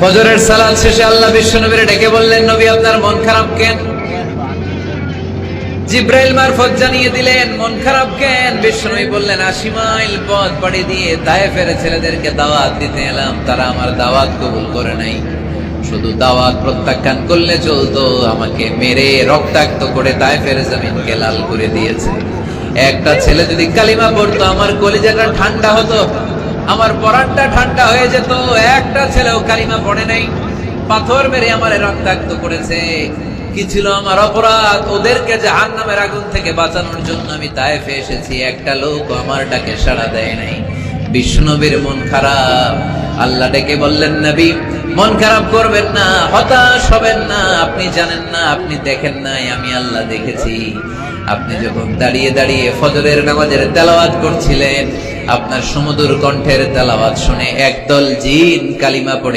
ফজরের সালাত শেষে আল্লাহ বিশ্বনবীরে ডেকে বললেন, নবী আপনার মন খারাপ কেন? জিব্রাইল মারফত জানিয়ে দিলেন মন খারাপ কেন? বিশ্বনবী বললেন ৮০ মাইল পথ পাড়ি দিয়ে তায়েফের ছেলেদেরকে দাওয়াত দিতে এলাম, তারা আমার দাওয়াত কবুল করে নাই। শুধু দাওয়াত প্রত্যাখ্যান করলে চলতো, আমাকে মেরে রক্তাক্ত করে তায়েফের জমিনকে লাল করে দিয়েছে। একটা ছেলে যদি কালিমা পড়তো আমার কলিজাটা ঠান্ডা হতো, আমার পরানটা ঠান্ডা হয়ে যেত। একটা ছেলেও কালিমা পড়ে নাই, পাথর মেরে আমার রক্তাক্ত করেছে। কি ছিল আমার অপরাধ? ওদেরকে জাহান্নামের আগুন থেকে বাঁচানোর জন্য আমি তায়েফে এসেছি, একটা লোক আমার ডাকে সাড়া দেয় নাই। বিশ্বনবীর মন খারাপ। আল্লাহ ডেকে বললেন, নবী মন খারাপ করবেন না, হতাশ হবেন না। আপনি জানেন না, আপনি দেখেন নাই, আমি আল্লাহ দেখেছি। আপনি যখন দাঁড়িয়ে দাঁড়িয়ে ফজরের নামাজের তেলাওয়াত করছিলেন, আপনার সুমধুর কণ্ঠের তেলাওয়াত শুনে একদল জিন কালিমা পড়ে